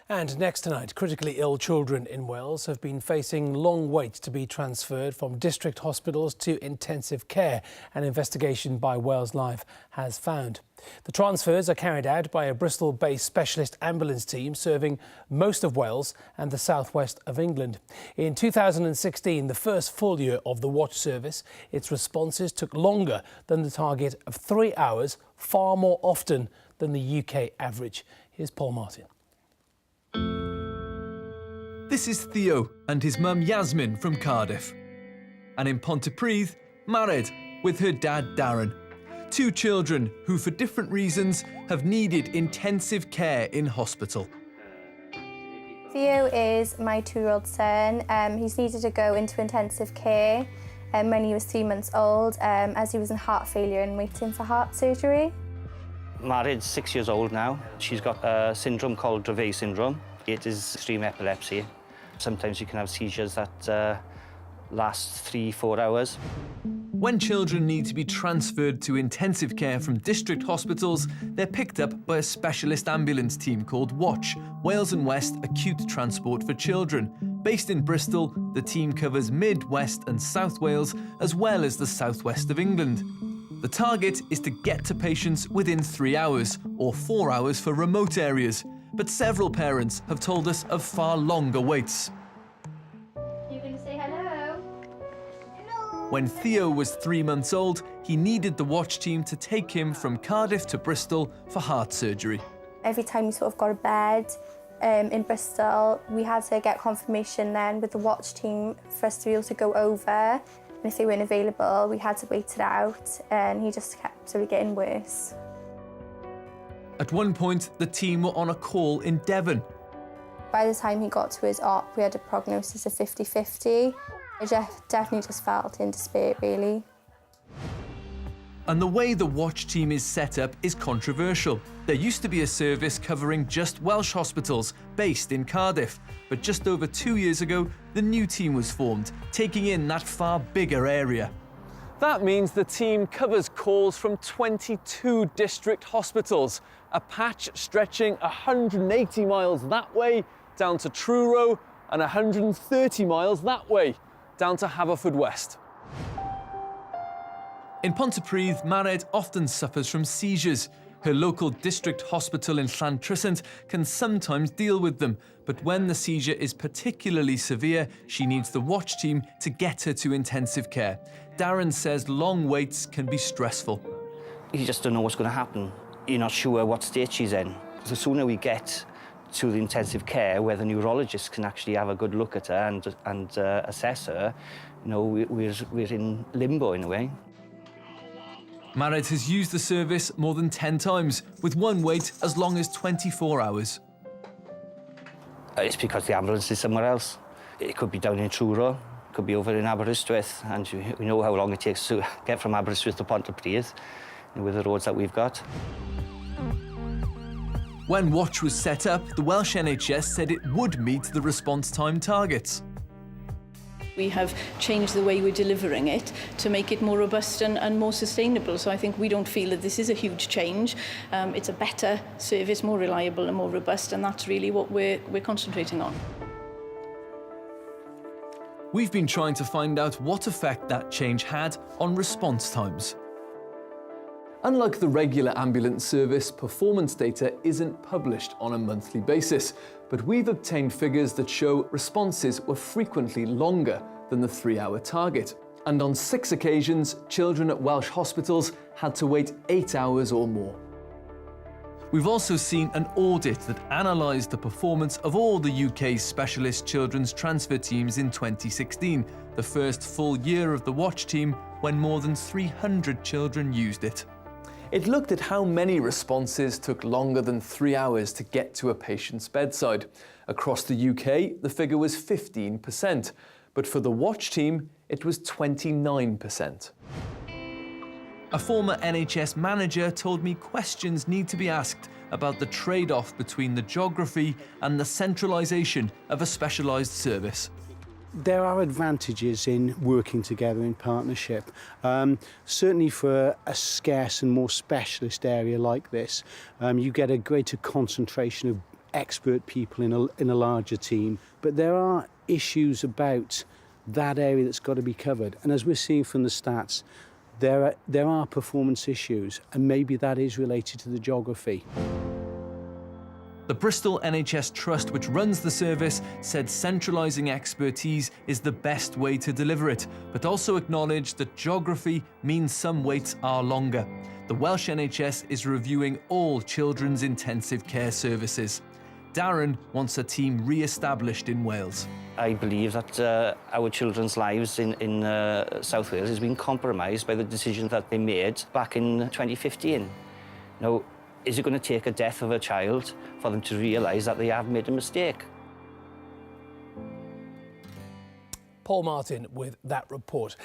And next tonight, critically ill children in Wales have been facing long waits to be transferred from district hospitals to intensive care, an investigation by Wales Live has found. The transfers are carried out by a Bristol-based specialist ambulance team serving most of Wales and the southwest of England. In 2016, the first full year of the Watch service, its responses took longer than the target of 3 hours, far more often than the UK average. Here's Paul Martin. This is Theo and his mum Yasmin from Cardiff. And in Pontypridd, married with her dad Darren. Two children who, for different reasons, have needed intensive care in hospital. Theo is my 2-year-old son. He's needed to go into intensive care when he was 3 months old, as he was in heart failure and waiting for heart surgery. Married's 6 years old now. She's got a syndrome called Dravet syndrome. It is extreme epilepsy. Sometimes you can have seizures that last 3-4 hours. When children need to be transferred to intensive care from district hospitals, they're picked up by a specialist ambulance team called Watch, Wales and West Acute Transport for Children. Based in Bristol, the team covers Mid, West and South Wales, as well as the southwest of England. The target is to get to patients within 3 hours, or 4 hours for remote areas. But several parents have told us of far longer waits. You going to say hello? Hello. When Theo was 3 months old, he needed the Watch team to take him from Cardiff to Bristol for heart surgery. Every time we sort of got a bed in Bristol, we had to get confirmation then with the Watch team for us to be able to go over. And if they weren't available, we had to wait it out, and he just kept sort of getting worse. At one point, the team were on a call in Devon. By the time he got to his op, we had a prognosis of 50-50. I definitely just felt in despair, really. And the way the Watch team is set up is controversial. There used to be a service covering just Welsh hospitals based in Cardiff, but just over 2 years ago, the new team was formed, taking in that far bigger area. That means the team covers calls from 22 district hospitals, a patch stretching 180 miles that way down to Truro and 130 miles that way down to Haverfordwest. In Pontypridd, Mared often suffers from seizures. Her local district hospital in Llantrisant can sometimes deal with them, but when the seizure is particularly severe, she needs the Watch team to get her to intensive care. Darren says long waits can be stressful. You just don't know what's going to happen. You're not sure what state she's in. The sooner we get to the intensive care, where the neurologist can actually have a good look at her and assess her, you know, we're in limbo in a way. Mared has used the service more than 10 times, with one wait as long as 24 hours. It's because the ambulance is somewhere else. It could be down in Truro, it could be over in Aberystwyth, and we know how long it takes to get from Aberystwyth to Pontypridd with the roads that we've got. When Watch was set up, the Welsh NHS said it would meet the response time targets. We have changed the way we're delivering it to make it more robust and more sustainable. So I think we don't feel that this is a huge change. It's a better service, more reliable and more robust, and that's really what we're concentrating on. We've been trying to find out what effect that change had on response times. Unlike the regular ambulance service, performance data isn't published on a monthly basis, but we've obtained figures that show responses were frequently longer than the 3-hour target. And on 6 occasions, children at Welsh hospitals had to wait 8 hours or more. We've also seen an audit that analysed the performance of all the UK's specialist children's transfer teams in 2016, the first full year of the Watch team when more than 300 children used it. It looked at how many responses took longer than 3 hours to get to a patient's bedside. Across the UK, the figure was 15%, but for the Watch team, it was 29%. A former NHS manager told me questions need to be asked about the trade-off between the geography and the centralisation of a specialised service. There are advantages in working together in partnership. Certainly for a scarce and more specialist area like this, you get a greater concentration of expert people in a larger team, but there are issues about that area that's got to be covered. And as we're seeing from the stats, there are performance issues, and maybe that is related to the geography. The Bristol NHS Trust, which runs the service, said centralising expertise is the best way to deliver it, but also acknowledged that geography means some waits are longer. The Welsh NHS is reviewing all children's intensive care services. Darren wants a team re-established in Wales. I believe that our children's lives in South Wales has been compromised by the decisions that they made back in 2015. Now, is it going to take a death of a child for them to realise that they have made a mistake? Paul Martin with that report.